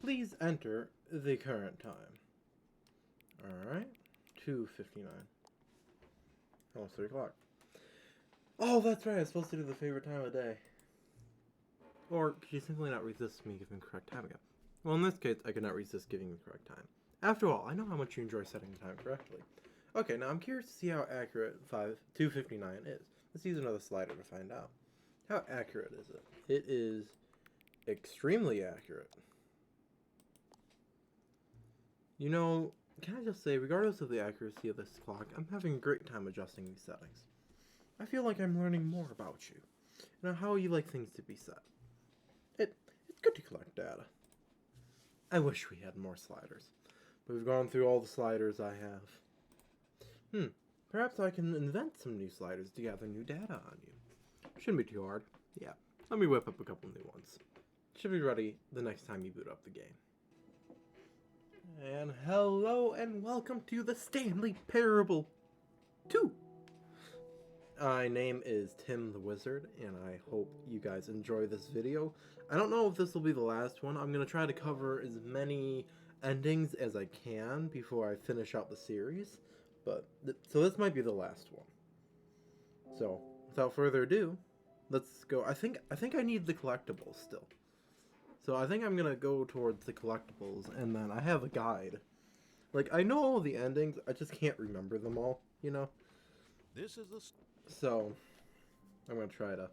Please enter the current time. Alright. 2:59. Almost 3 o'clock. Oh, that's right. I was supposed to do the favorite time of day. Or could you simply not resist me giving the correct time again? Well, in this case, I could not resist giving the correct time. After all, I know how much you enjoy setting the time correctly. Okay, now I'm curious to see how accurate 2:59 is. Let's use another slider to find out. How accurate is it? It is extremely accurate. You know, can I just say, regardless of the accuracy of this clock, I'm having a great time adjusting these settings. I feel like I'm learning more about you. Now, how you like things to be set. It's good to collect data. I wish we had more sliders. But we've gone through all the sliders I have. Perhaps I can invent some new sliders to gather new data on you. Shouldn't be too hard. Yeah, let me whip up a couple new ones. Should be ready the next time you boot up the game. And hello and welcome to the Stanley Parable 2. My name is Tim the Wizard, and I hope you guys enjoy this video. I don't know if this will be the last one. I'm going to try to cover as many endings as I can before I finish out the series. But so this might be the last one. So, without further ado, let's go. I think I need the collectibles still. So I think I'm going to go towards the collectibles, and then I have a guide. Like, I know all the endings, I just can't remember them all, you know? This is the... So, I'm going to try to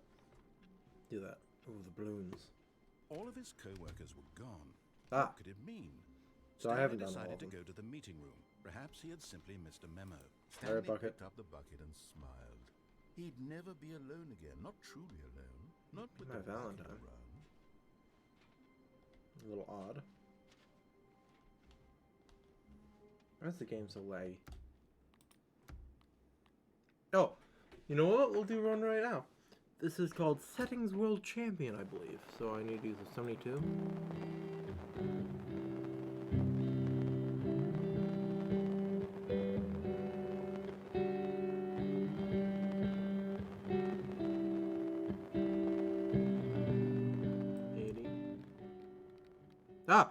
do that. Oh, the balloons. All of his co-workers were gone. Ah. What could it mean? So I haven't done all decided of to them. go to the meeting room. Perhaps he had simply missed a memo. Alright, bucket. Picked up the bucket and smiled. He'd never be alone again. Not truly alone. Not with My the bucket Valentine. around. A little odd. Why is the game so laggy? Oh, you know what? We'll do one right now. This is called Settings World Champion, I believe. So I need to use a 72. Ah!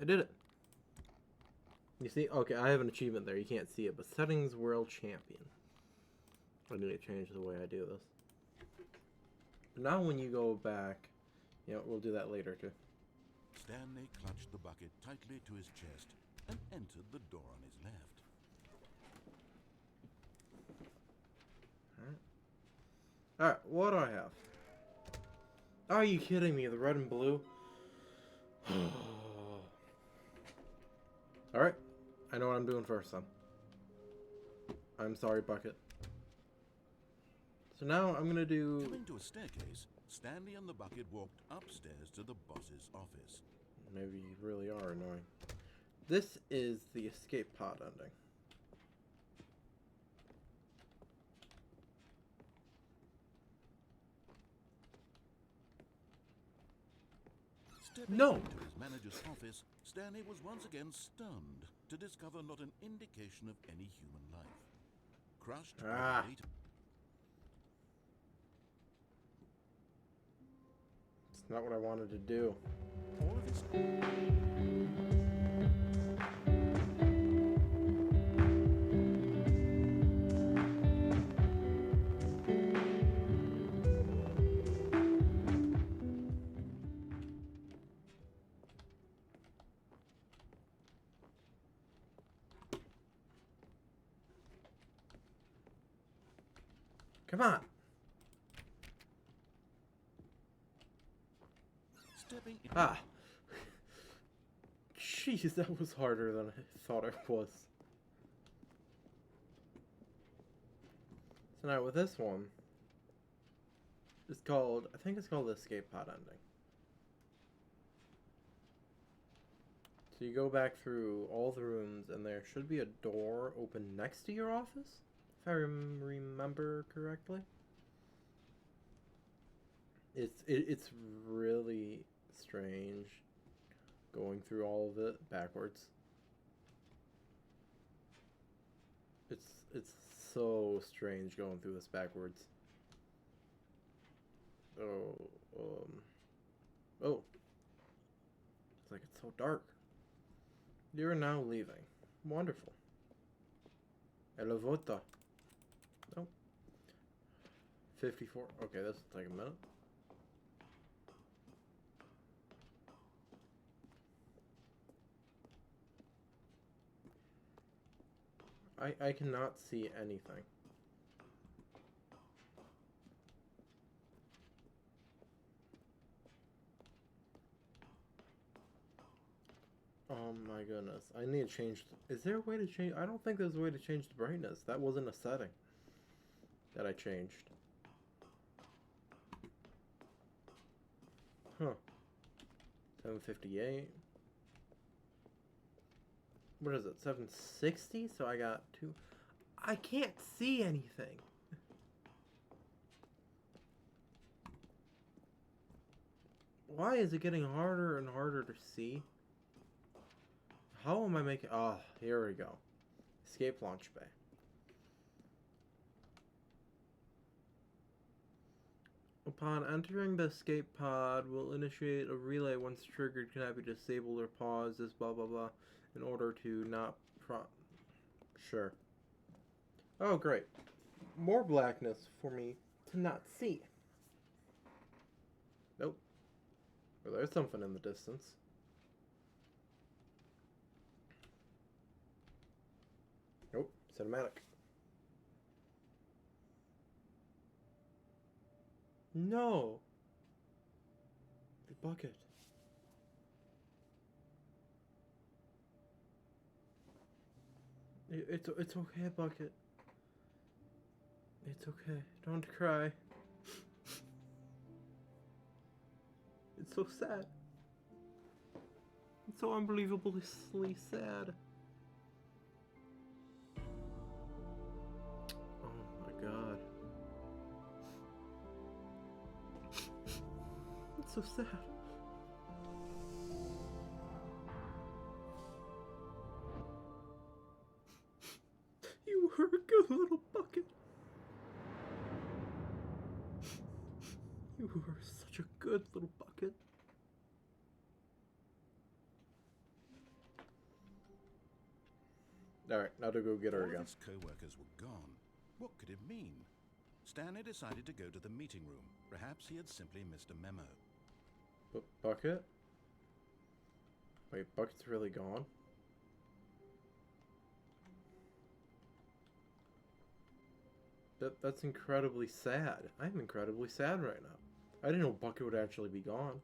I did it. You see? Okay, I have an achievement there. You can't see it, but Settings World Champion. I need to change the way I do this. But now when you go back, you know, we'll do that later too. Stanley clutched the bucket tightly to his chest and entered the door on his left. Alright, what do I have? Are you kidding me? The red and blue? Alright, I know what I'm doing first then. I'm sorry, bucket. So now I'm gonna do... Coming to a staircase, Stanley and the bucket walked upstairs to the boss's office. Maybe you really are annoying. This is the escape pod ending. Stepping No! into his manager's office, Stanley was once again stunned to discover not an indication of any human life. Crushed by the weight... It's not what I wanted to do. All of his... Come on! Stepping in... Ah! Jeez, that was harder than I thought it was. So now with this one, it's called, I think it's called the escape pod ending. So you go back through all the rooms and there should be a door open next to your office, if I remember correctly. It's really strange going through all of it backwards. It's so strange going through this backwards. Oh, oh. like it's so dark. You're now leaving. Wonderful. Hello, Vota. Oh. 54. Okay, this will take a minute. I cannot see anything. Oh my goodness. I need to change. Is there a way to change? I don't think there's a way to change the brightness. That wasn't a setting that I changed. Huh. 758. What is it? 760? So I got two. I can't see anything. Why is it getting harder and harder to see? How am I making... Oh, here we go. Escape launch bay. Upon entering the escape pod, will initiate a relay once triggered. Cannot be disabled or paused. This blah blah blah. In order to not Sure. Oh, great. More blackness for me to not see. Nope. Well, there's something in the distance. Nope. Cinematic. No. The bucket. It's okay, bucket. It's okay. Don't cry. It's so sad. It's so unbelievably sad. Oh my god. It's so sad. You were a good little bucket. You were such a good little bucket. Alright, now to go get her again. All of his co-workers were gone. What could it mean? Stanley decided to go to the meeting room. Perhaps he had simply missed a memo. But Bucket? Wait, Bucket's really gone? That's incredibly sad. I'm incredibly sad right now. I didn't know Bucket would actually be gone.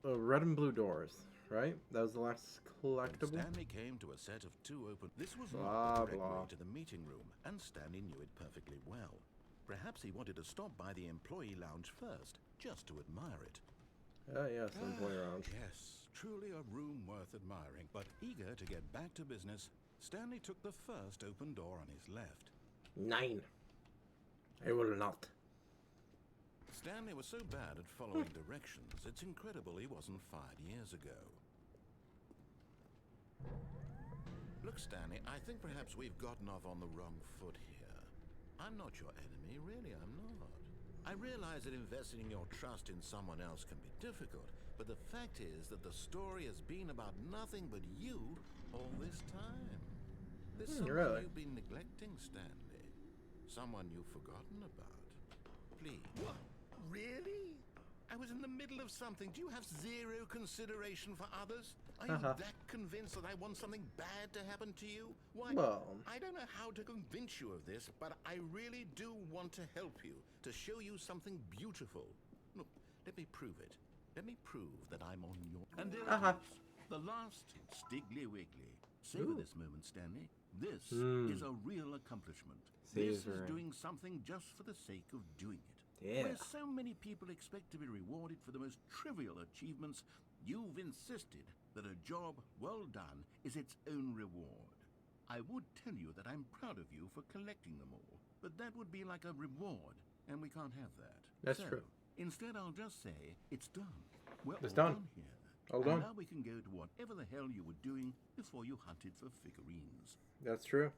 Red and blue doors, right? That was the last collectible. When Stanley came to a set of two open... This was Blah, not the direct blah. way to the meeting room, and Stanley knew it perfectly well. Perhaps he wanted to stop by the employee lounge first, just to admire it. Yes, employee lounge. Yes, truly a room worth admiring. But eager to get back to business, Stanley took the first open door on his left. 9. I will not. Stanley was so bad at following directions, it's incredible he wasn't fired years ago. Look, Stanley, I think perhaps we've gotten off on the wrong foot here. I'm not your enemy, really, I'm not. I realize that investing your trust in someone else can be difficult, but the fact is that the story has been about nothing but you all this time. There's someone really? you've been neglecting, Stanley. Someone you've forgotten about. Please. What? Really? I was in the middle of something. Do you have zero consideration for others? Are you that convinced that I want something bad to happen to you? Why, Well... I don't know how to convince you of this, but I really do want to help you, to show you something beautiful. Look, let me prove it. Let me prove that I'm on your... And there it is. The last Stiggly Wiggly. Savor this moment, Stanley. This is a real accomplishment. This is doing something just for the sake of doing it. Yeah. Where so many people expect to be rewarded for the most trivial achievements, you've insisted that a job well done is its own reward. I would tell you that I'm proud of you for collecting them all, but that would be like a reward, and we can't have that. That's true. Instead, I'll just say, it's done. We're It's all done. here. All And done. now we can go to whatever the hell you were doing before you hunted for figurines. That's true.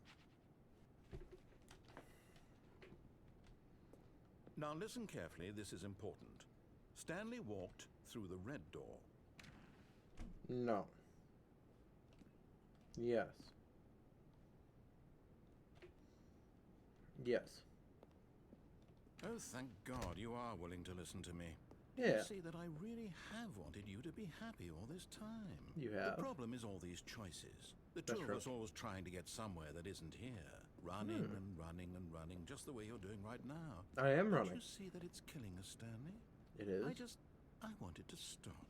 Now listen carefully, this is important. Stanley walked through the red door. No. Yes. Yes. Oh, thank God you are willing to listen to me. Yeah. You see that I really have wanted you to be happy all this time. You have. The problem is all these choices. The That's two of right. us always trying to get somewhere that isn't here. Running and running and running, just the way you're doing right now. I am Don't running. you see that it's killing us, Stanley? It is. I wanted to stop.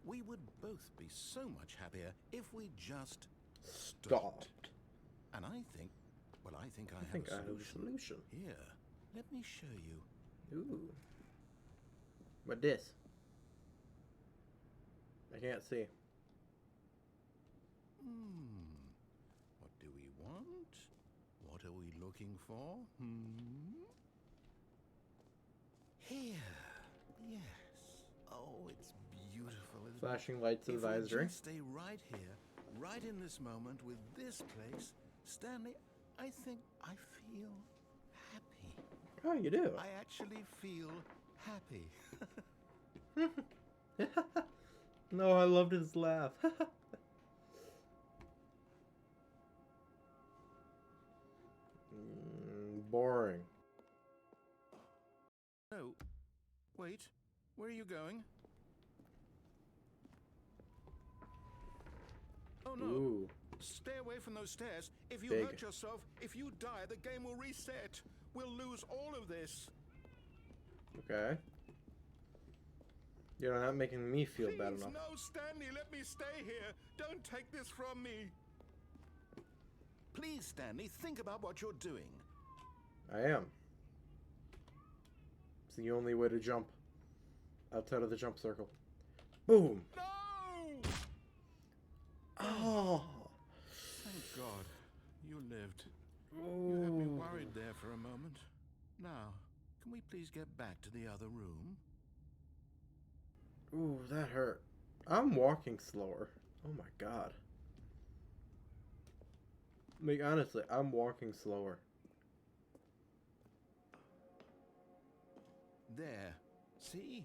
We would both be so much happier if we just stopped. And I think I have a solution. Here, let me show you. Ooh. What this? I can't see. What do we want? What are we looking for? Here. Yes. Oh, it's beautiful, isn't it? Flashing lights If we advisory. just stay right here, right in this moment with this place, Stanley, I think I feel happy. Oh, you do. I actually feel happy. No, I loved his laugh. Boring. No. Wait. Where are you going? Oh no. Ooh. Stay away from those stairs. If you Big. hurt yourself, if you die, the game will reset. We'll lose all of this. Okay. You're not making me feel Please, bad enough. no, Stanley, let me stay here. Don't take this from me. Please, Stanley, think about what you're doing. I am. It's the only way to jump outside of the jump circle. Boom. No! Oh. Thank God you lived. Ooh. You had me worried there for a moment. Now, can we please get back to the other room? Ooh, that hurt. I'm walking slower. Oh my God. Like, honestly, I'm walking slower. There. See?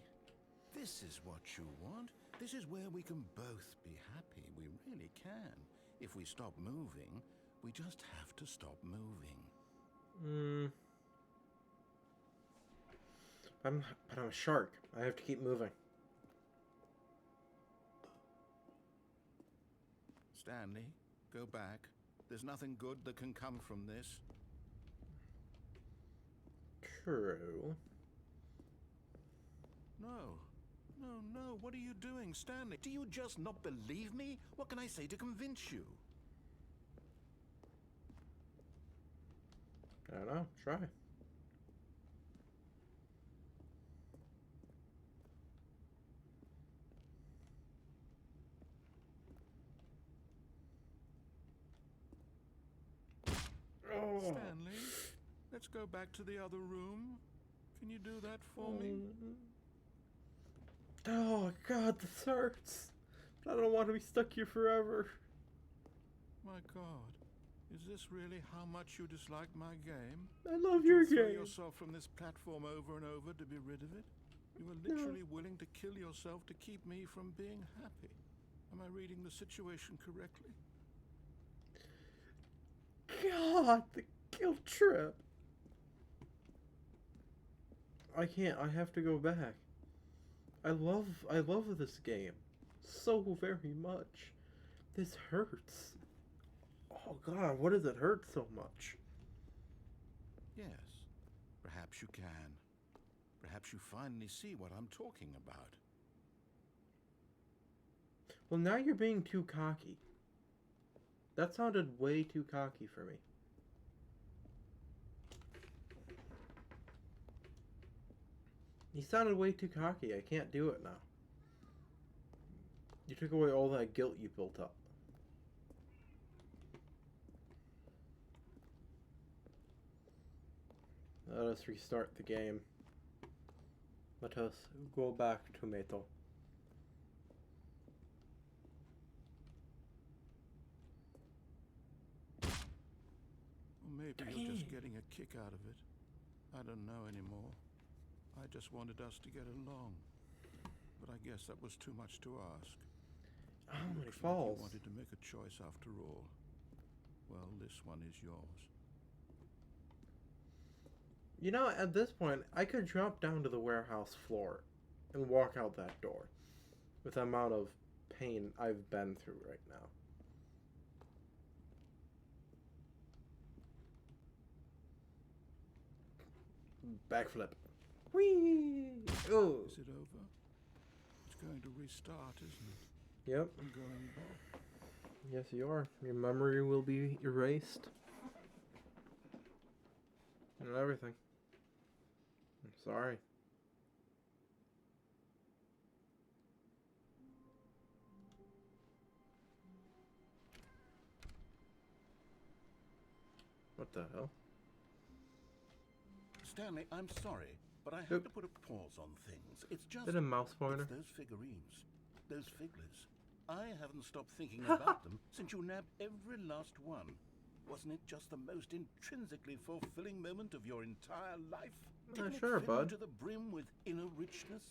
This is what you want. This is where we can both be happy. We really can. If we stop moving, we just have to stop moving. But I'm a shark. I have to keep moving. Stanley, go back. There's nothing good that can come from this. True. No. No. What are you doing, Stanley? Do you just not believe me? What can I say to convince you? I don't know. Try. Oh. Stanley, let's go back to the other room. Can you do that for me? Oh God, this hurts. I don't want to be stuck here forever. My God, is this really how much you dislike my game? I love Did your you throw game. yourself from this platform over and over to be rid of it? You were literally willing to kill yourself to keep me from being happy. Am I reading the situation correctly? God, the guilt trip. I can't. I have to go back. I love this game so very much. This hurts. Oh God, what does it hurt so much? Yes, perhaps you can. Perhaps you finally see what I'm talking about. Well, now you're being too cocky. That sounded way too cocky for me. You sounded way too cocky. I can't do it now. You took away all that guilt you built up. Let us restart the game. Let us go back to Meto. Or maybe you're just getting a kick out of it. I don't know anymore. I just wanted us to get along. But I guess that was too much to ask. How many Looks like falls? you wanted to make a choice after all. Well, this one is yours. You know, at this point, I could drop down to the warehouse floor and walk out that door with the amount of pain I've been through right now. Backflip. Whee! Oh. Is it over? It's going to restart, isn't it? Yep. I'm going back. Yes, you are. Your memory will be erased. And everything. I'm sorry. What the hell? Stanley, I'm sorry, but I have Oop. to put a pause on things. It's just... Is it a mouse pointer? It's those figurines. Those figglers. I haven't stopped thinking about them since you nabbed every last one. Wasn't it just the most intrinsically fulfilling moment of your entire life? Didn't Sure, it fill bud. you to the brim with inner richness?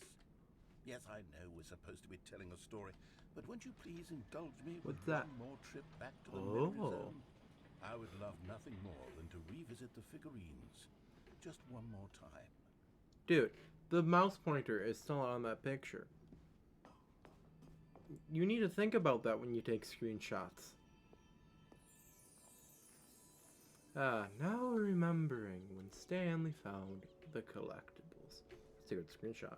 Yes, I know we're supposed to be telling a story, but won't you please indulge me with What's that? one more trip back to the memory Oh. zone? I would love nothing more than to revisit the figurines. Just one more time. Dude, the mouse pointer is still on that picture. You need to think about that when you take screenshots. Ah, now remembering when Stanley found the collectibles. Let's take a screenshot.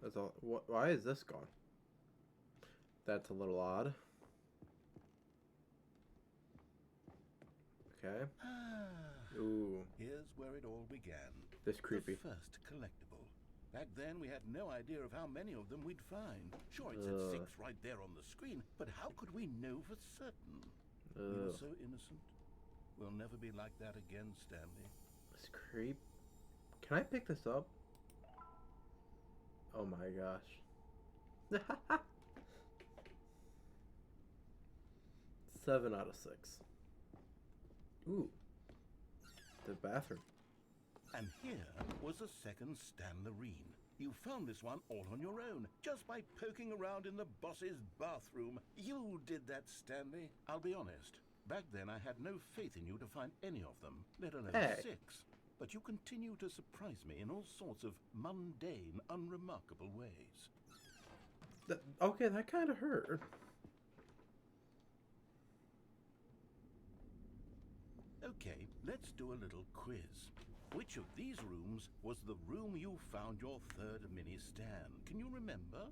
That's all. Why is this gone? That's a little odd. Okay. Ooh, Here's where it all began. this creepy. The first collectible. Back then, we had no idea of how many of them we'd find. Sure, it said Ugh. 6 right there on the screen, but how could we know for certain? We were Ugh, so innocent. We'll never be like that again, Stanley. this creep. Can I pick this up? Oh my gosh. 7 out of 6. Ooh. The bathroom. And here was a second Stanlerine. You found this one all on your own, just by poking around in the boss's bathroom. You did that, Stanley. I'll be honest. Back then, I had no faith in you to find any of them, let alone Hey. 6. But you continue to surprise me in all sorts of mundane, unremarkable ways. Okay, that kind of hurt. Okay, let's do a little quiz. Which of these rooms was the room you found your third mini stand? Can you remember?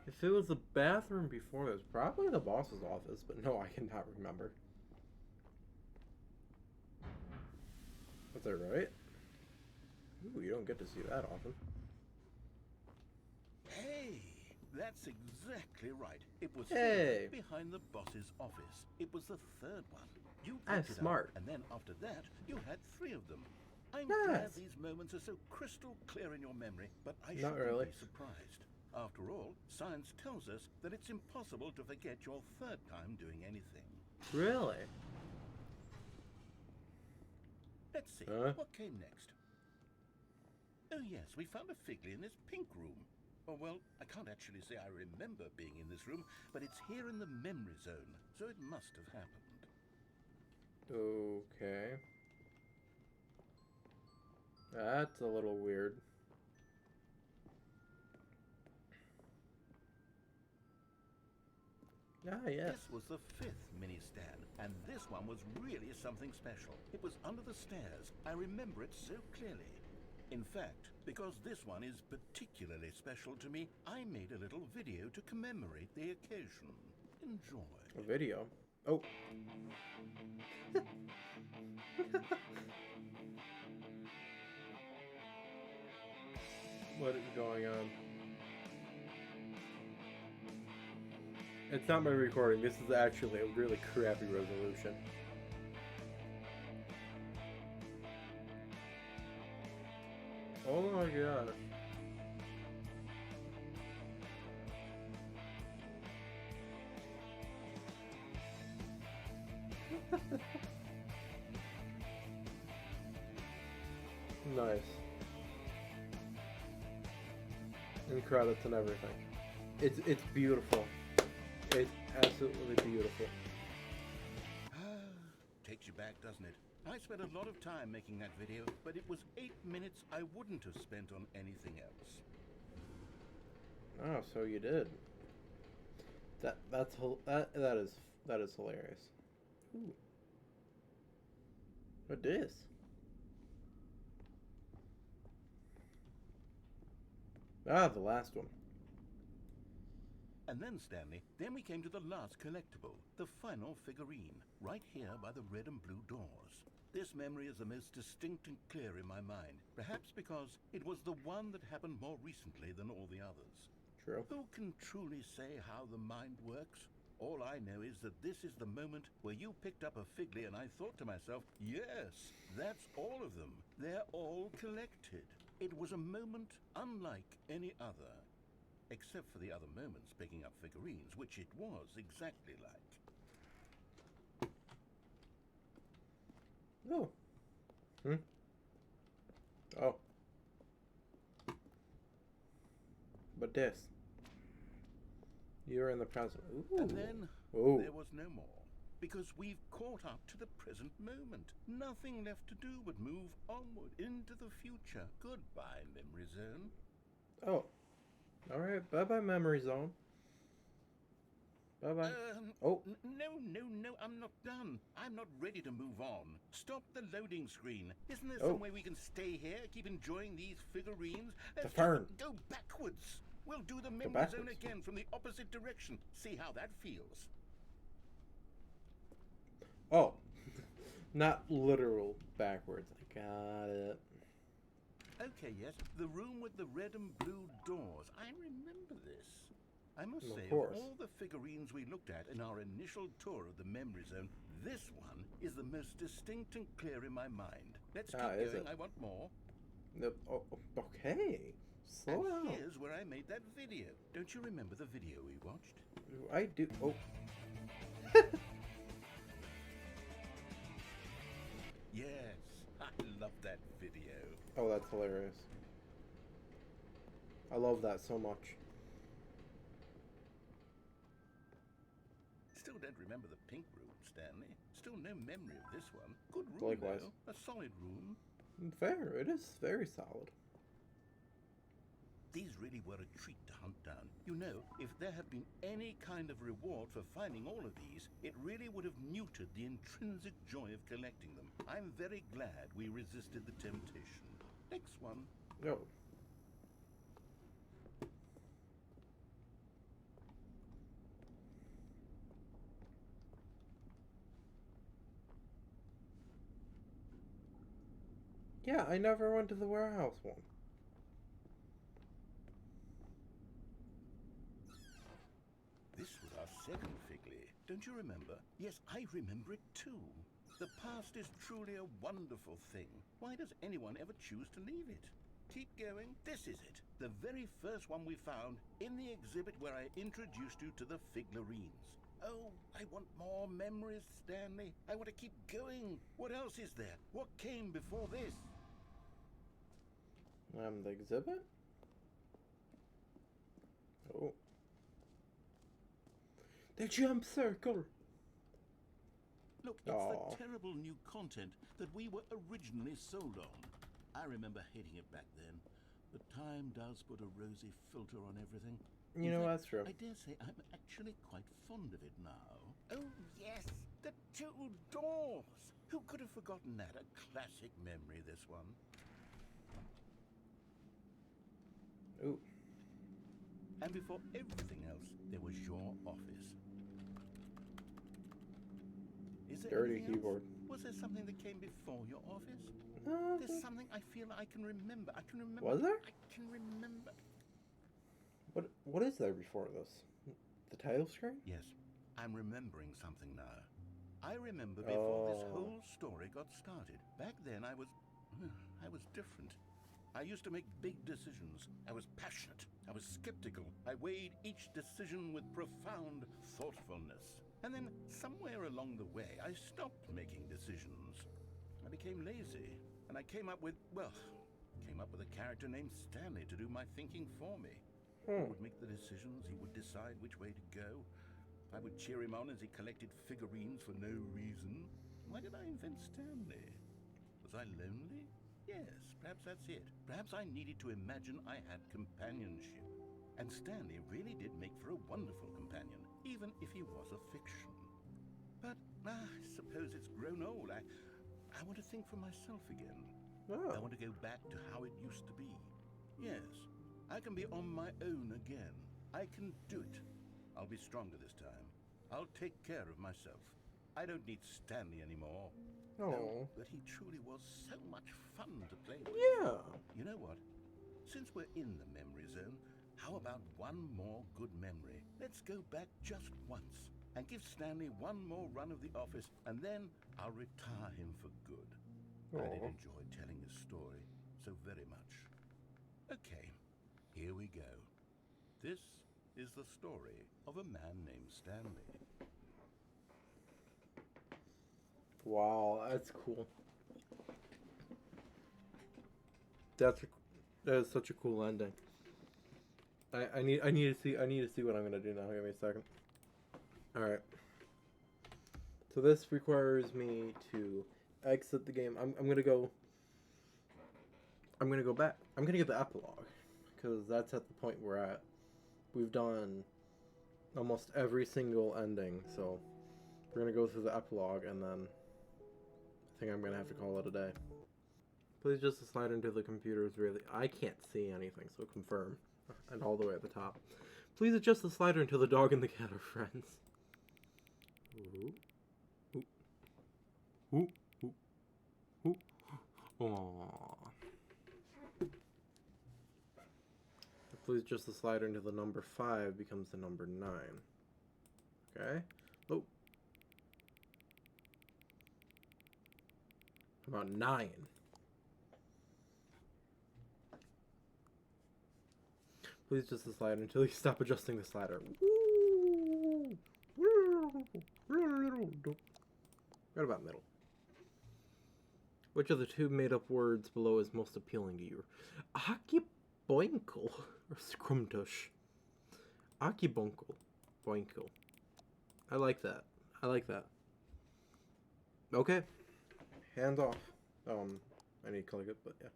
If it was the bathroom before, it was probably the boss's office, but no, I cannot remember. Was that right? Ooh, you don't get to see that often. Hey, that's exactly right. It was Hey. here, behind the boss's office. It was the third one. You I'm picked it up, smart. and then after that, you had 3 of them. I'm Yes. glad these moments are so crystal clear in your memory, but I Not shouldn't really. be surprised. After all, science tells us that it's impossible to forget your third time doing anything. Really? Let's see, Huh? what came next? Oh yes, we found a Figley in this pink room. Oh well, I can't actually say I remember being in this room, but it's here in the memory zone, so it must have happened. Okay. That's a little weird. Ah, yes. This was the 5th mini stand, and this one was really something special. It was under the stairs. I remember it so clearly. In fact, because this one is particularly special to me, I made a little video to commemorate the occasion. Enjoy. A video. Oh. What is going on? It's not my recording. This is actually a really crappy resolution. Oh my god. Nice. And credits and everything. It's beautiful. It's absolutely beautiful. Takes you back, doesn't it? I spent a lot of time making that video, but it was 8 minutes I wouldn't have spent on anything else. Oh, so you did. That is hilarious. Ooh. What is? Ah, the last one. And then, Stanley, then we came to the last collectible, the final figurine, right here by the red and blue doors. This memory is the most distinct and clear in my mind, perhaps because it was the one that happened more recently than all the others. True. Who can truly say how the mind works? All I know is that this is the moment where you picked up a Figley and I thought to myself, yes, that's all of them. They're all collected. It was a moment unlike any other. Except for the other moments picking up figurines, which it was exactly like. Oh. Oh. But this. You're in the present. Ooh. And then there was no more. Because we've caught up to the present moment. Nothing left to do but move onward into the future. Goodbye, Memory Zone. Oh. Alright, bye-bye, Memory Zone. Bye-bye. No, I'm not done. I'm not ready to move on. Stop the loading screen. Isn't there some way we can stay here, keep enjoying these figurines? The fern. Go backwards. We'll do the Memory Zone again from the opposite direction. See how that feels. Oh. Not literal backwards. I got it. Okay, yes, the room with the red and blue doors. I remember this. I must say, of all the figurines we looked at in our initial tour of the Memory Zone, this one is the most distinct and clear in my mind. Let's keep going. I want more. Oh, okay. Slow down. Here's where I made that video. Don't you remember the video we watched? I do. Oh. Yes, I love that video. Oh, that's hilarious. I love that so much. Still don't remember the pink room, Stanley. Still no memory of this one. Good room, Likewise. though. A solid room. Fair. It is very solid. These really were a treat to hunt down. You know, if there had been any kind of reward for finding all of these, it really would have muted the intrinsic joy of collecting them. I'm very glad we resisted the temptation. Next one. No. Yeah, I never went to the warehouse one. This was our second Figley. Don't you remember? Yes, I remember it too. The past is truly a wonderful thing. Why does anyone ever choose to leave it? Keep going. This is it. The very first one we found in the exhibit where I introduced you to the Figlerines. Oh, I want more memories, Stanley. I want to keep going. What else is there? What came before this? The exhibit? Oh. The jump circle! Look, it's the terrible new content that we were originally sold on. I remember hating it back then. But time does put a rosy filter on everything. You know, that's true. I dare say I'm actually quite fond of it now. Oh, yes, the two doors. Who could have forgotten that? A classic memory, this one. Ooh. And before everything else, there was your office. Is there Dirty anything keyboard. else? Was there something that came before your office? There's something I feel I can remember. I can remember. Was there? I can remember. What is there before this? The title screen? Yes, I'm remembering something now. I remember before this whole story got started. Back then I was different. I used to make big decisions. I was passionate. I was skeptical. I weighed each decision with profound thoughtfulness. And then, somewhere along the way, I stopped making decisions. I became lazy. And I came up with a character named Stanley to do my thinking for me. He would make the decisions. He would decide which way to go. I would cheer him on as he collected figurines for no reason. Why did I invent Stanley? Was I lonely? Yes, perhaps that's it. Perhaps I needed to imagine I had companionship. And Stanley really did make for a wonderful companion, even if he was a fiction. But I suppose it's grown old. I want to think for myself again. Oh. I want to go back to how it used to be. Yes, I can be on my own again. I can do it. I'll be stronger this time. I'll take care of myself. I don't need Stanley anymore. Oh. No, but he truly was so much fun to play with. Yeah. You know what? Since we're in the memory zone, how about one more good memory? Let's go back just once and give Stanley one more run of the office, and then I'll retire him for good. I did enjoy telling his story so very much. Okay, here we go. This is the story of a man named Stanley. Wow, that's cool. That is such a cool ending. I need to see what I'm gonna do now. Give me a second. All right. So this requires me to exit the game. I'm gonna go back. I'm gonna get the epilogue because that's at the point we're at. We've done almost every single ending, so we're gonna go through the epilogue and then I think I'm gonna have to call it a day. Please just slide into the computers. Really, I can't see anything, so confirm. And all the way at the top. Please adjust the slider until the dog and the cat are friends. Ooh. Ooh. Ooh. Ooh. Ooh. Aww. Please adjust the slider until the number 5 becomes the number 9. Okay. Oh. How about 9? Please adjust the slider until you stop adjusting the slider. What about middle? Which of the two made-up words below is most appealing to you? Akiboinkle or Scrumtush? Akibonkle. Boinkle. I like that. I like that. Okay. Hands off. I need to click it, but yeah.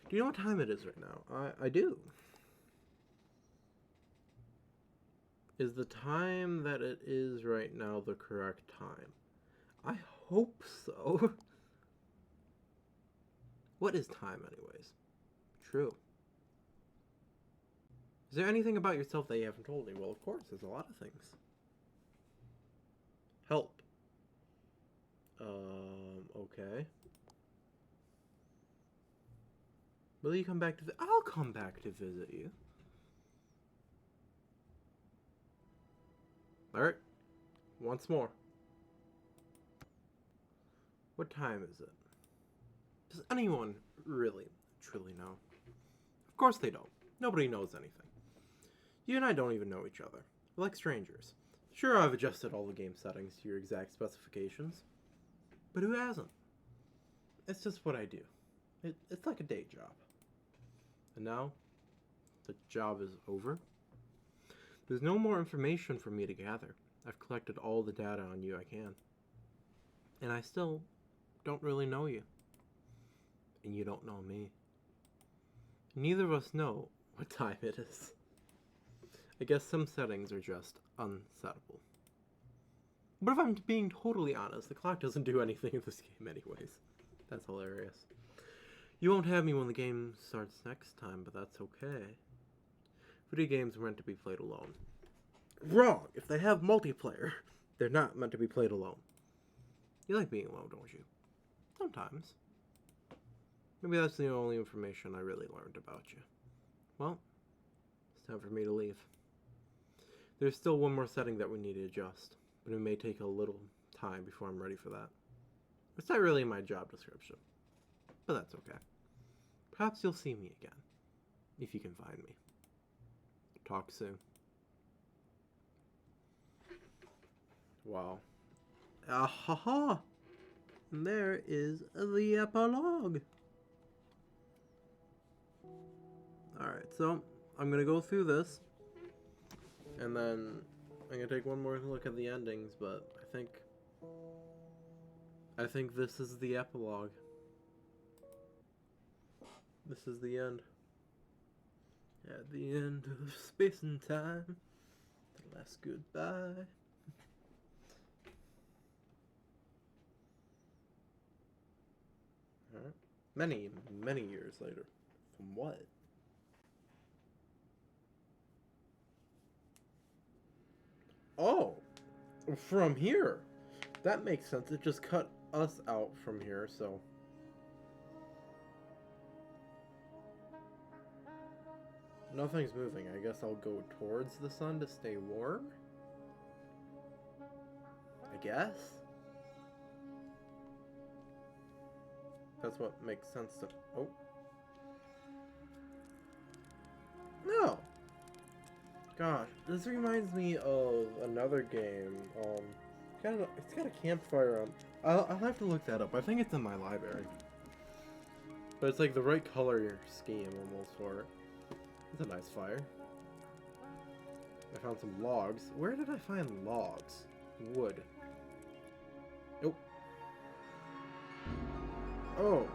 Do you know what time it is right now? I do. Is the time that it is right now the correct time? I hope so. What is time, anyways? True. Is there anything about yourself that you haven't told me? Well, of course, there's a lot of things. Help. Okay. Will you come back to I'll come back to visit you. Alright. Once more. What time is it? Does anyone really, truly know? Of course they don't. Nobody knows anything. You and I don't even know each other. We're like strangers. Sure, I've adjusted all the game settings to your exact specifications. But who hasn't? It's just what I do. It's like a day job. And now, the job is over. There's no more information for me to gather. I've collected all the data on you I can. And I still don't really know you. And you don't know me. Neither of us know what time it is. I guess some settings are just unsettable. But if I'm being totally honest, the clock doesn't do anything in this game anyways. That's hilarious. You won't have me when the game starts next time, but that's okay. Video games are meant to be played alone. Wrong! If they have multiplayer, they're not meant to be played alone. You like being alone, don't you? Sometimes. Maybe that's the only information I really learned about you. Well, it's time for me to leave. There's still one more setting that we need to adjust, but it may take a little time before I'm ready for that. It's not really my job description, but that's okay. Perhaps you'll see me again, if you can find me. Talk soon. Wow. Ahaha! And there is the epilogue. Alright, so I'm gonna go through this, and then I'm gonna take one more look at the endings, but I think this is the epilogue. This is the end. At the end of space and time, the last goodbye. Alright. Many, many years later. From what? Oh! From here! That makes sense. It just cut us out from here, so... Nothing's moving. I guess I'll go towards the sun to stay warm? I guess? That's what makes sense to... Oh. No! Gosh, this reminds me of another game. It's got a campfire on... I'll have to look that up. I think it's in my library. But it's like the right color scheme almost for it. It's a nice fire. I found some logs. Where did I find logs? Wood. Nope. Oh.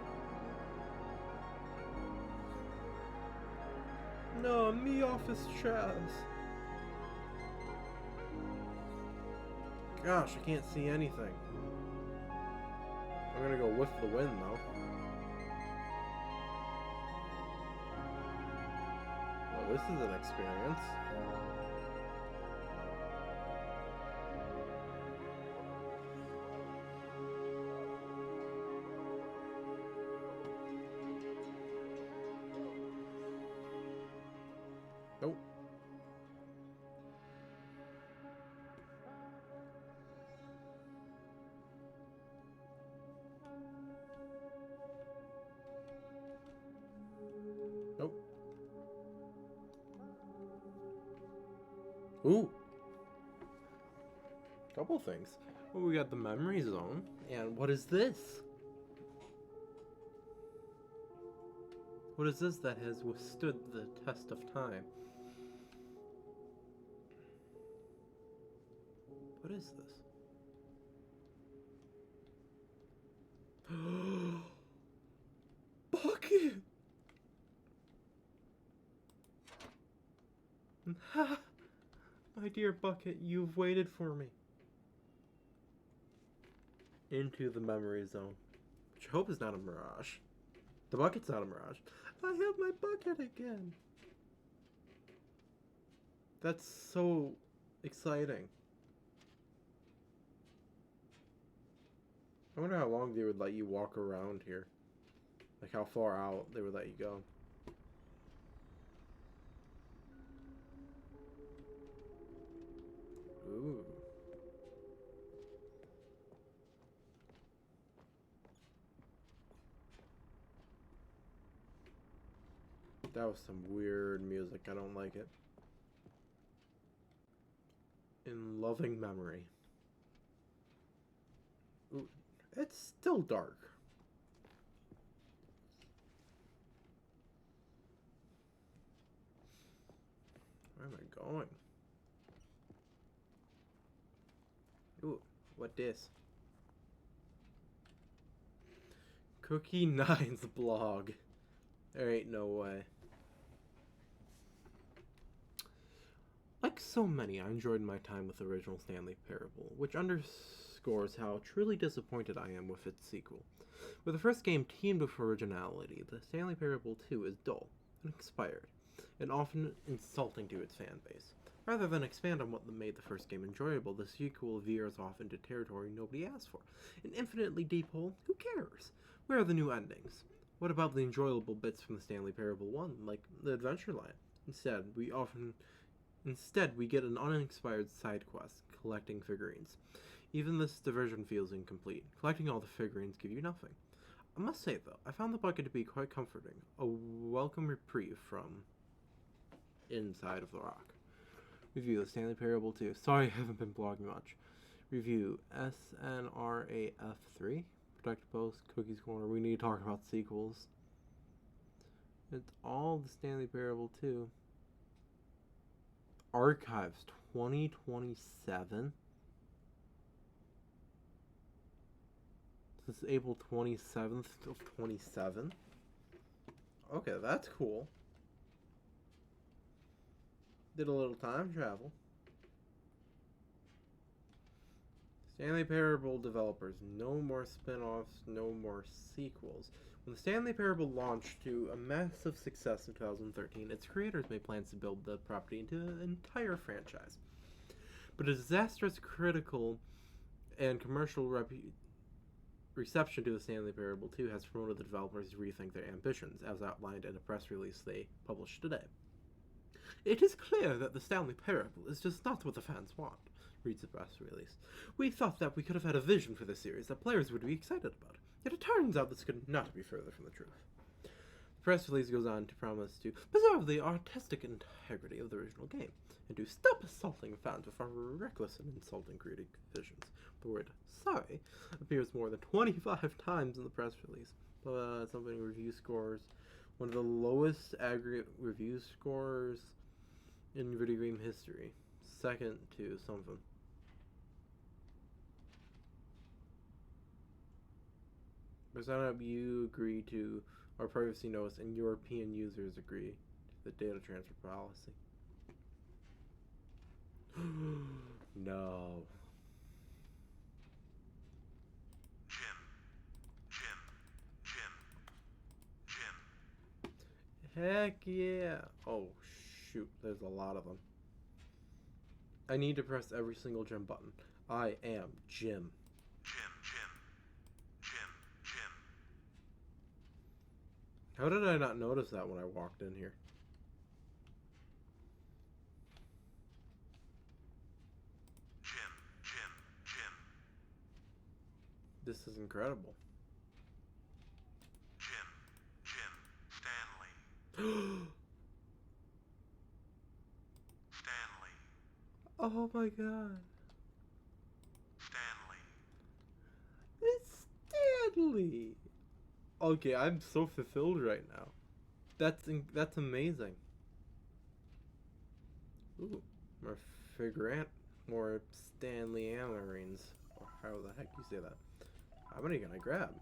No, me office chairs. Gosh, I can't see anything. I'm gonna go with the wind though. Oh, this is an experience. Nope. Nope. Ooh. Couple things. Well, we got the memory zone. And what is this? What is this that has withstood the test of time? What is this? Bucket! My dear Bucket, you've waited for me. Into the memory zone. Which I hope is not a mirage. The bucket's not a mirage. I have my bucket again. That's so exciting. I wonder how long they would let you walk around here. Like how far out they would let you go. Ooh. That was some weird music. I don't like it. In loving memory. Ooh. It's still dark. Where am I going? Ooh, what this? Cookie Nine's blog. There ain't no way. Like so many, I enjoyed my time with the original Stanley Parable, which underscores how truly disappointed I am with its sequel. Where the first game teamed with originality, the Stanley Parable 2 is dull and expired, and often insulting to its fan base. Rather than expand on what made the first game enjoyable, the sequel veers off into territory nobody asked for. An infinitely deep hole? Who cares? Where are the new endings? What about the enjoyable bits from the Stanley Parable 1, like the adventure line? Instead, we get an uninspired side quest, collecting figurines. Even this diversion feels incomplete. Collecting all the figurines give you nothing. I must say, though, I found the bucket to be quite comforting. A welcome reprieve from inside of the rock. Review the Stanley Parable 2. Sorry, I haven't been blogging much. Review SNRAF3. Protect Post, Cookies Corner. We need to talk about sequels. It's all the Stanley Parable 2. Archives 2027. This is April 27th of 27. Okay, that's cool. Did a little time travel. Stanley Parable developers, no more spin-offs, no more sequels. When the Stanley Parable launched to a massive success in 2013, its creators made plans to build the property into an entire franchise. But a disastrous critical and commercial reception to the Stanley Parable 2 has promoted the developers to rethink their ambitions, as outlined in a press release they published today. It is clear that the Stanley Parable is just not what the fans want, reads the press release. We thought that we could have had a vision for this series that players would be excited about. Yet it turns out this could not be further from the truth. The press release goes on to promise to preserve the artistic integrity of the original game, and to stop assaulting fans with our reckless and insulting creative visions. The word sorry appears more than 25 times in the press release. Something review scores. One of the lowest aggregate review scores in video game history. Second to something. Percent of you agree to our privacy notice, and European users agree to the data transfer policy. No. Heck yeah. Oh shoot, there's a lot of them. I need to press every single gym button. I am Jim. How did I not notice that when I walked in here? This is incredible. Stanley. Oh my god. Stanley. It's Stanley. Okay, I'm so fulfilled right now. That's amazing. Ooh, more figurant, more Stanley Amarines. Or how the heck do you say that? How many can I grab?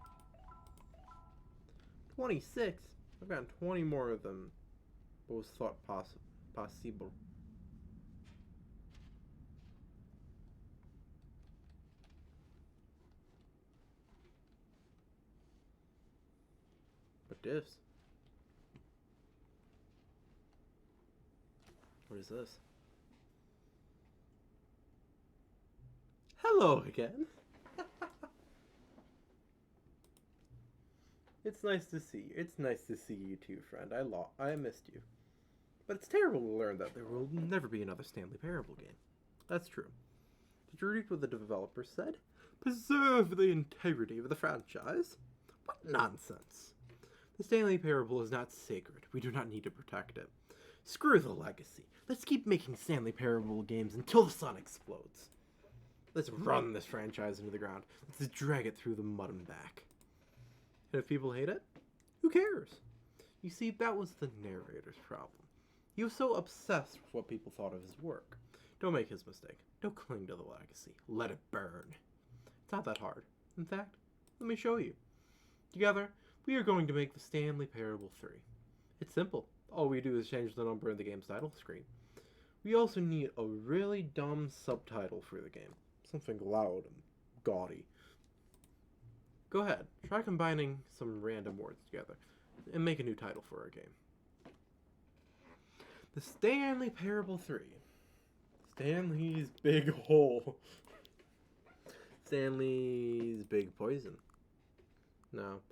26. I've gotten 20 more of them. Was thought possible. But this? What is this? Hello again. It's nice to see you. It's nice to see you too, friend. I missed you. But it's terrible to learn that there will never be another Stanley Parable game. That's true. Did you read what the developer said? Preserve the integrity of the franchise? What nonsense. The Stanley Parable is not sacred. We do not need to protect it. Screw the legacy. Let's keep making Stanley Parable games until the sun explodes. Let's run this franchise into the ground. Let's drag it through the mud and back. And if people hate it, who cares? You see, that was the narrator's problem. He was so obsessed with what people thought of his work. Don't make his mistake. Don't cling to the legacy. Let it burn. It's not that hard. In fact, let me show you. Together, we are going to make the Stanley Parable 3. It's simple. All we do is change the number in the game's title screen. We also need a really dumb subtitle for the game. Something loud and gaudy. Go ahead, try combining some random words together and make a new title for our game. The Stanley Parable 3. Stanley's Big Hole. Stanley's Big Poison. No.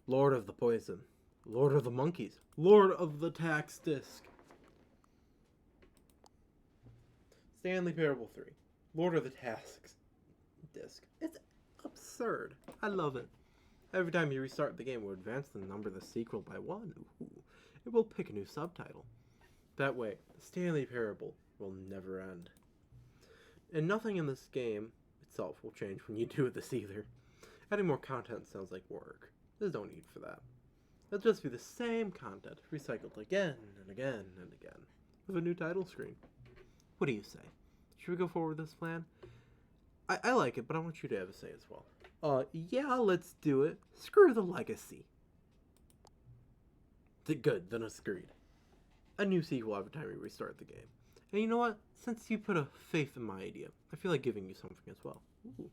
Lord of the Poison. Lord of the Monkeys. Lord of the Tax Disc. Stanley Parable 3. Lord of the Tax Disc. It's absurd. I love it. Every time you restart the game, it will advance the number of the sequel by 1. Ooh. It will pick a new subtitle. That way, the Stanley Parable will never end. And nothing in this game itself will change when you do this either. Adding more content sounds like work. There's no need for that. It'll just be the same content, recycled again and again and again, with a new title screen. What do you say? Should we go forward with this plan? I like it, but I want you to have a say as well. Yeah, let's do it. Screw the legacy. Good, then it's agreed. A new sequel every time we restart the game. And you know what? Since you put a faith in my idea, I feel like giving you something as well. Ooh.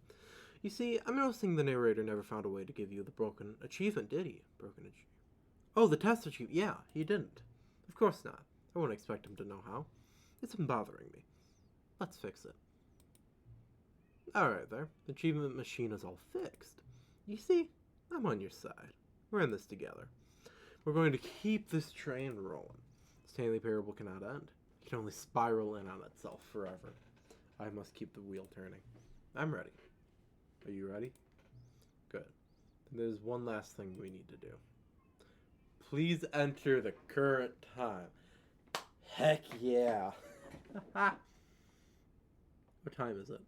You see, I'm noticing the narrator never found a way to give you the broken achievement, did he? Broken achievement. Oh, the test achievement. Yeah, he didn't. Of course not. I wouldn't expect him to know how. It's been bothering me. Let's fix it. Alright there. The achievement machine is all fixed. You see, I'm on your side. We're in this together. We're going to keep this train rolling. Stanley Parable cannot end. It can only spiral in on itself forever. I must keep the wheel turning. I'm ready. Are you ready? Good. There's one last thing we need to do. Please enter the current time. Heck yeah. What time is it?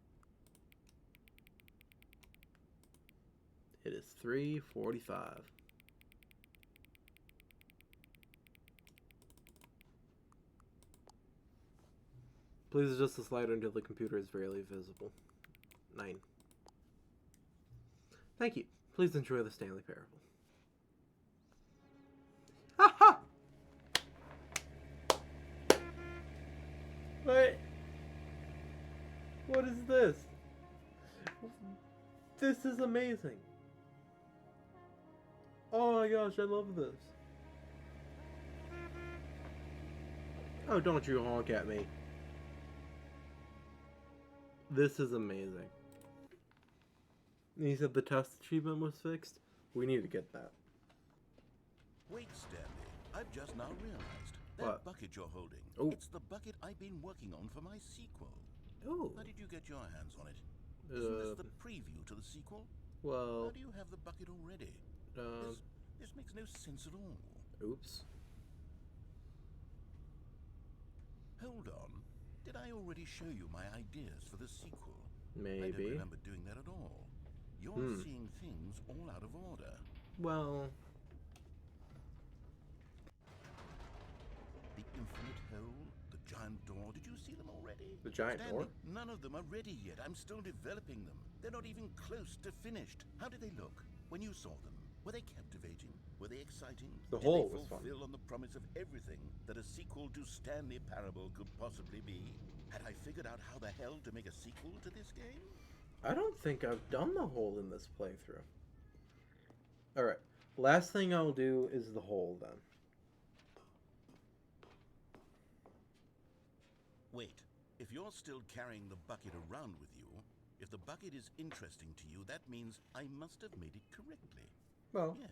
It is 3:45. Please adjust the slider until the computer is barely visible. 9. Thank you. Please enjoy the Stanley Parable. Haha! Wait. What is this? This is amazing. Oh my gosh, I love this. Oh, don't you honk at me. This is amazing. You said the test achievement was fixed? We need to get that. Wait, Stanley. I've just now realized that What? bucket you're holding. Oh. It's the bucket I've been working on for my sequel. Oh. How did you get your hands on it? Isn't this the preview to the sequel? Well. How do you have the bucket already? This makes no sense at all. Oops. Hold on. Did I already show you my ideas for the sequel? I Maybe. don't remember doing that at all. You're seeing things all out of order. Well. The infinite hole, the giant door, did you see them already? The giant Stanley, door? none of them are ready yet. I'm still developing them. They're not even close to finished. How did they look when you saw them? Were they captivating? Were they exciting? The Did whole they was fun. fulfill on the promise of everything that a sequel to Stanley Parable could possibly be? Had I figured out how the hell to make a sequel to this game? I don't think I've done the hole in this playthrough. Alright. Last thing I'll do is the hole then. Wait. If you're still carrying the bucket around with you, if the bucket is interesting to you, that means I must have made it correctly. Well. Yes.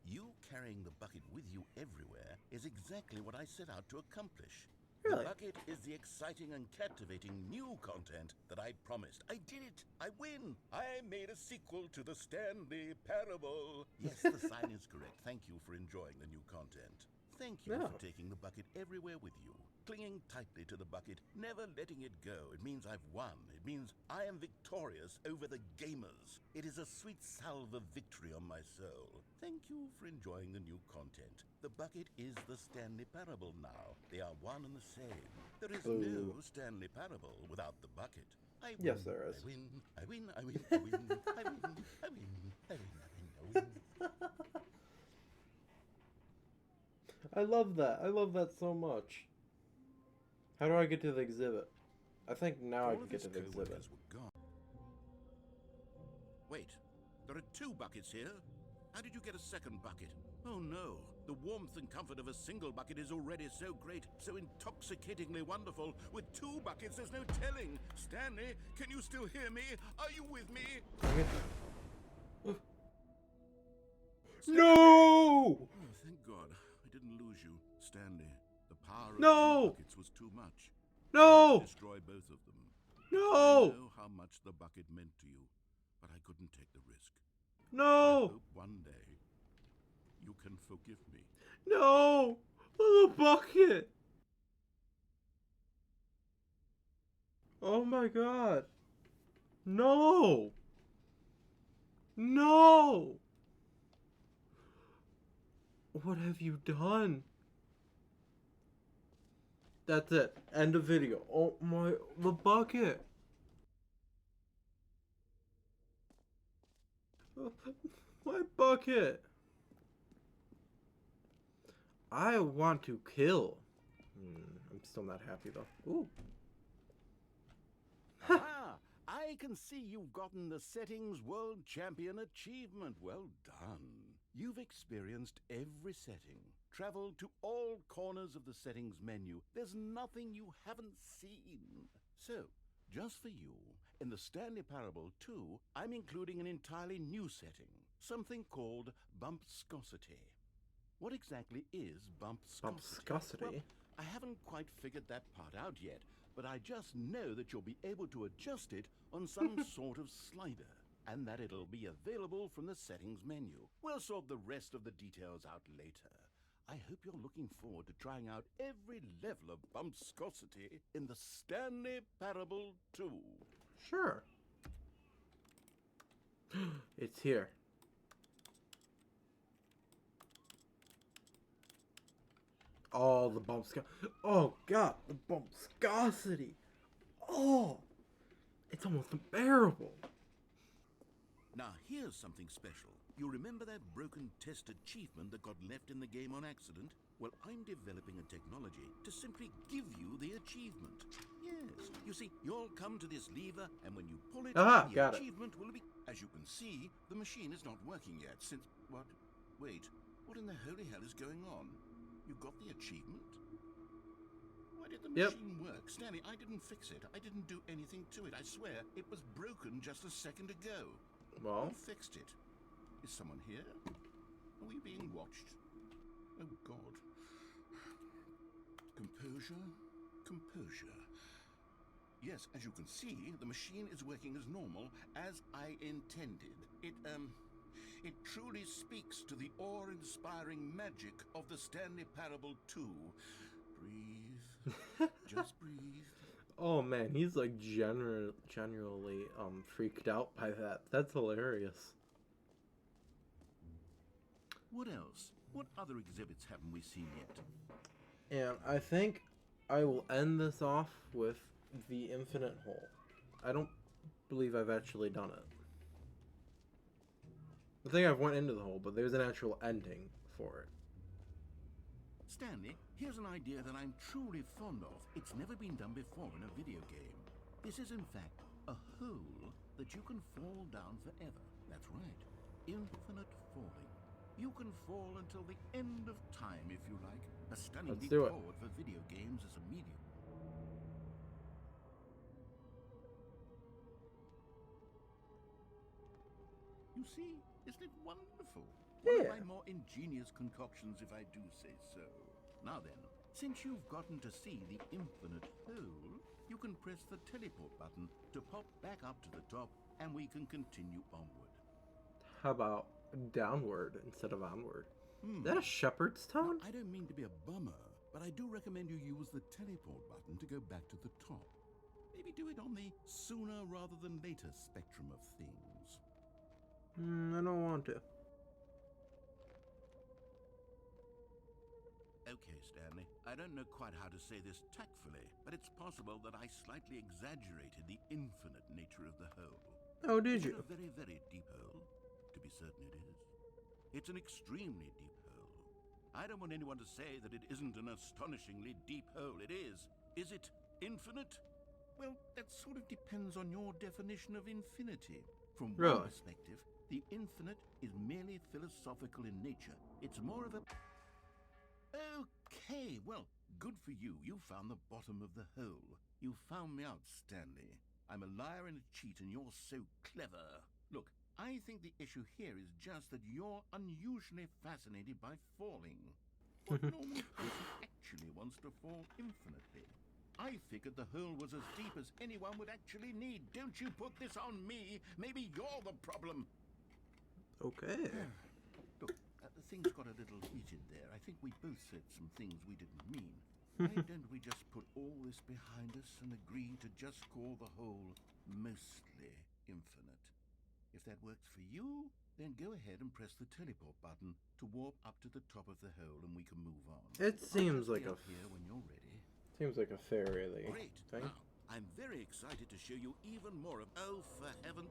You carrying the bucket with you everywhere is exactly what I set out to accomplish. Really? The bucket is the exciting and captivating new content that I promised. I did it! I win! I made a sequel to the Stanley Parable. Yes, the sign is correct. Thank you for enjoying the new content. Thank you Yeah. for taking the bucket everywhere with you. Clinging tightly to the bucket, never letting it go. It means I've won. It means I am victorious over the gamers. It is a sweet salve of victory on my soul. Thank you for enjoying the new content. The bucket is the Stanley Parable now. They are one and the same. There is no Stanley Parable without the bucket. I win, Yes, there is. I win, I win, I win, I win, I win, I win, I win, I win, I win. I love that. I love that so much. How do I get to the exhibit? I think now I All can of get his to the exhibit. co-workers were gone. Wait, there are 2 buckets here. How did you get a second bucket? Oh no, the warmth and comfort of a single bucket is already so great, so intoxicatingly wonderful. With 2 buckets, there's no telling. Stanley, can you still hear me? Are you with me? No! Oh, thank God. I didn't lose you. Stanley, the power of No! 2 buckets was too much. I No! had to destroy both of them. I No! know how much the bucket meant to you, but I couldn't take the risk. I No! hope one day you can forgive me. No! The bucket! Oh my god. No! No! What have you done? That's it. End of video. Oh my... The bucket! My bucket! I want to kill. I'm still not happy though. Ooh. Ah, I can see you've gotten the Settings World Champion achievement. Well done. You've experienced every setting, traveled to all corners of the settings menu. There's nothing you haven't seen. So, just for you, in the Stanley Parable 2, I'm including an entirely new setting, something called bumpscosity. What exactly is bumpscosity? Bumpscosity? Well, I haven't quite figured that part out yet, but I just know that you'll be able to adjust it on some sort of slider, and that it'll be available from the settings menu. We'll sort the rest of the details out later. I hope you're looking forward to trying out every level of bumpscosity in the Stanley Parable 2. Sure. It's here. Oh, the oh god, the bumpscosity. Oh, it's almost unbearable. Now here's something special. You remember that broken test achievement that got left in the game on accident? Well, I'm developing a technology to simply give you the achievement. Yes, you see, you'll come to this lever, and when you pull it, Aha, the got it. achievement will be... As you can see, the machine is not working yet since... What? Wait, what in the holy hell is going on? You got the achievement? Why did the machine work? Stanley, I didn't fix it. I didn't do anything to it. I swear, it was broken just a second ago. Well, Who fixed it? Is someone here? Are we being watched? Oh, God. Composure, composure. Yes, as you can see, the machine is working as normal, as I intended. It truly speaks to the awe-inspiring magic of the Stanley Parable 2. Breathe. Just breathe. oh man, he's like genuinely freaked out by that. That's hilarious. What else? What other exhibits haven't we seen yet? And I think I will end this off with the infinite hole. I don't believe I've actually done it. I think I've went into the hole, but there's an actual ending for it. Stanley, here's an idea that I'm truly fond of. It's never been done before in a video game. This is, in fact, a hole that you can fall down forever. That's right. Infinite falling. You can fall until the end of time, if you like. A stunning leap forward for video games as a medium. You see, isn't it wonderful? One of my more ingenious concoctions, if I do say so. Now then, since you've gotten to see the infinite hole, you can press the teleport button to pop back up to the top, and we can continue onward. How about downward instead of onward? Is that a shepherd's tone? Now, I don't mean to be a bummer, but I do recommend you use the teleport button to go back to the top. Maybe do it on the sooner rather than later spectrum of things. I don't want to. Okay, Stanley. I don't know quite how to say this tactfully, but it's possible that I slightly exaggerated the infinite nature of the hole. Oh, did you? It's a very, very deep hole. To be certain it is. It's an extremely deep hole. I don't want anyone to say that it isn't an astonishingly deep hole. It is. Is it infinite? Well, that sort of depends on your definition of infinity. From one perspective, the infinite is merely philosophical in nature. It's more of a... Okay, well, good for you. You found the bottom of the hole. You found me out, Stanley. I'm a liar and a cheat, and you're so clever. Look, I think the issue here is just that you're unusually fascinated by falling. What normal person actually wants to fall infinitely? I figured the hole was as deep as anyone would actually need. Don't you put this on me. Maybe you're the problem. Okay. Look, things got a little heated there. I think we both said some things we didn't mean. Why don't we just put all this behind us and agree to just call the hole mostly infinite? If that works for you, then go ahead and press the teleport button to warp up to the top of the hole and we can move on. It seems like up here when you're ready. Seems like a fairy Great. thing. Now, I'm very excited to show you even more of... Oh, for heaven...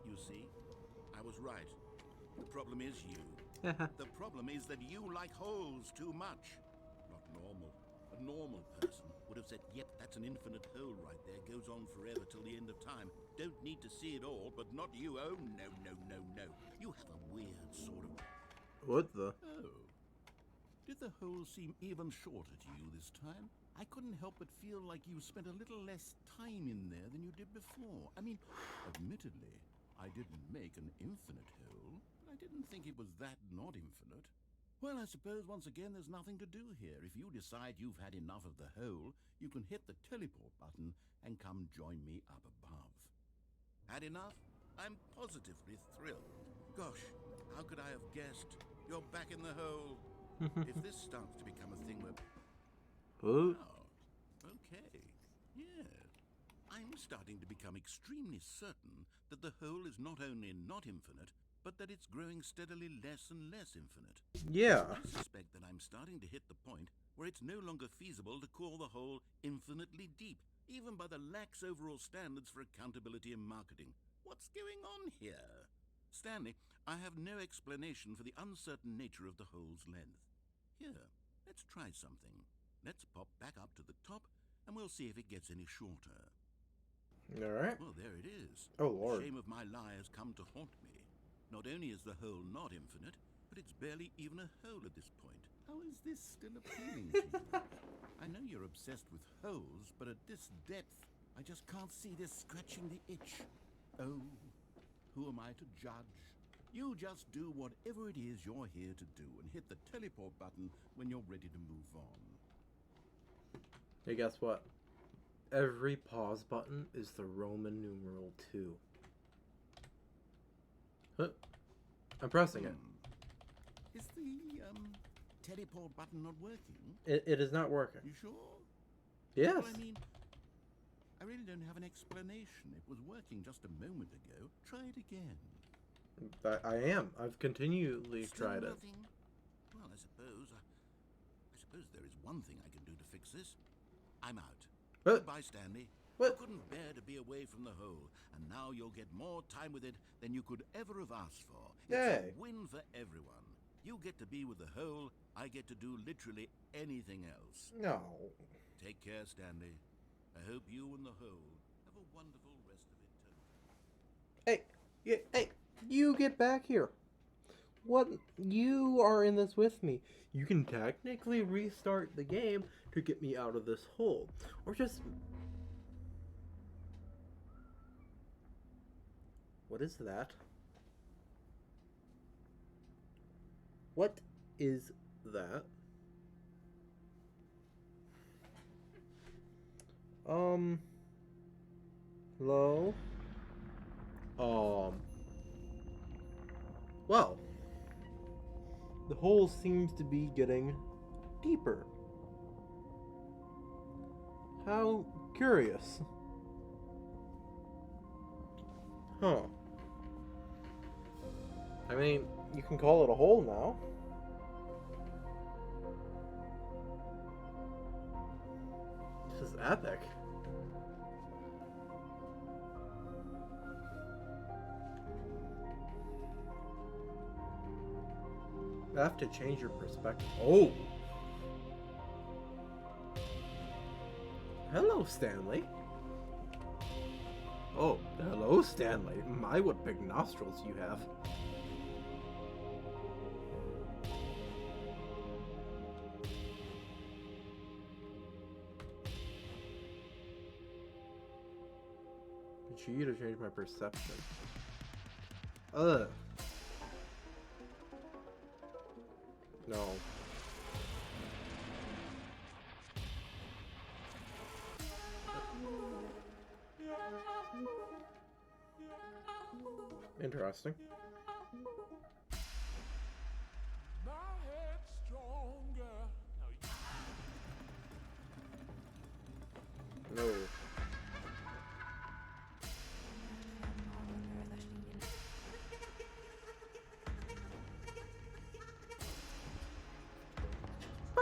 You see? I was right. The problem is you. The problem is that you like holes too much. Not normal. A normal person would have said, yep, that's an infinite hole right there. Goes on forever till the end of time. Don't need to see it all, but not you. Oh, no, no, no, no. You have a weird sort of... What the? Oh. Did the hole seem even shorter to you this time? I couldn't help but feel like you spent a little less time in there than you did before. I mean, admittedly, I didn't make an infinite hole, but I didn't think it was that not infinite. Well, I suppose once again there's nothing to do here. If you decide you've had enough of the hole, you can hit the teleport button and come join me up above. Had enough? I'm positively thrilled. Gosh, how could I have guessed? You're back in the hole. If this starts to become a thing where... Oh. Okay. Yeah. I'm starting to become extremely certain that the hole is not only not infinite, but that it's growing steadily less and less infinite. Yeah. I suspect that I'm starting to hit the point where it's no longer feasible to call the hole infinitely deep, even by the lax overall standards for accountability and marketing. What's going on here? Stanley, I have no explanation for the uncertain nature of the hole's length. Here, let's try something. Let's pop back up to the top, and we'll see if it gets any shorter. Alright. Well, there it is. Oh, Lord. The shame of my lie has come to haunt me. Not only is the hole not infinite, but it's barely even a hole at this point. How is this still appealing to you? I know you're obsessed with holes, but at this depth, I just can't see this scratching the itch. Oh, who am I to judge? You just do whatever it is you're here to do and hit the teleport button when you're ready to move on. Hey, guess what? Every pause button is the Roman numeral 2. Huh. I'm pressing it. Is the teleport button not working? It is not working. You sure? Yes. Well, I mean, I really don't have an explanation. It was working just a moment ago. Try it again. I am. I've continually Still tried nothing? Well, I suppose there is one thing I can do to fix this. I'm out. What? Goodbye, Stanley. What? You couldn't bear to be away from the hole, and now you'll get more time with it than you could ever have asked for. It's Yay. a win for everyone. You get to be with the hole, I get to do literally anything else. No. Take care, Stanley. I hope you and the hole have a wonderful rest of it, too. Hey, you get back here. What? You are in this with me. You can technically restart the game to get me out of this hole. Or just... What is that? What is that? Hello? Well, the hole seems to be getting deeper. How curious. Huh. I mean, you can call it a hole now. This is epic. I have to change your perspective. Oh! Hello, Stanley. Oh, hello, Stanley. My, what big nostrils you have. G to change my perception. Ugh. No. Interesting.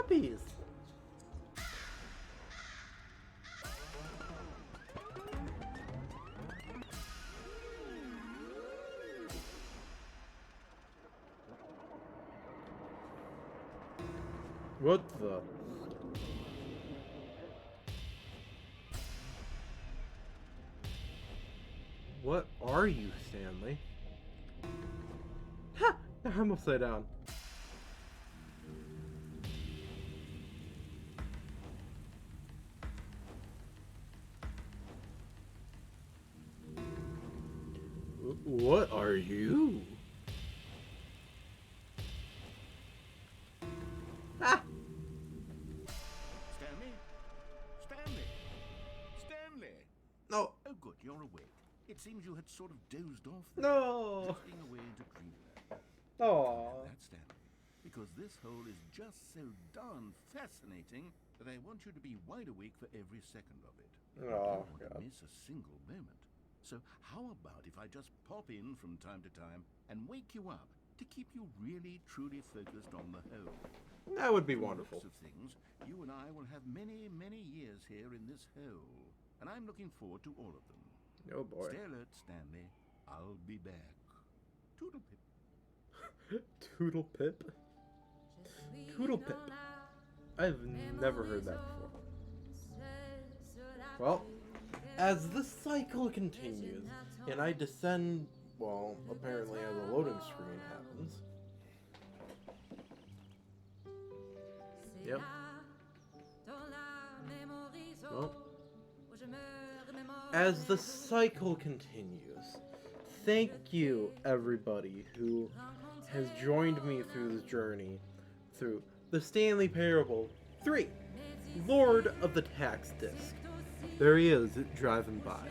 puppies. What the? What are you, Stanley? Ha! I'm upside down. What are you? Ah! Stanley? Stanley? Stanley? No. Oh, good, you're awake. It seems you had sort of dozed off there, No. drifting away into dreamland. Oh. That's Stanley, because this hole is just so darn fascinating that I want you to be wide awake for every second of it. Oh, I don't want God. to miss a single moment. So how about if I just pop in from time to time and wake you up to keep you really, truly focused on the hole? That would be From the wonderful. looks of things, you and I will have many, many years here in this hole, and I'm looking forward to all of them. Oh boy. Stay alert, Stanley. I'll be back. Toodle pip. Toodle Pip? Toodle Pip. I've never heard that before. Well, as the cycle continues, and I descend, well, apparently as a loading screen happens. Yep. Well, as the cycle continues, thank you everybody who has joined me through this journey through the Stanley Parable 3, Lord of the Tax Disc. There he is, driving by.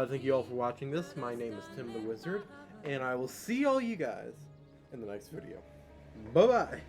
Thank you all for watching this. My name is Tim the Wizard, and I will see all you guys in the next video. Bye-bye!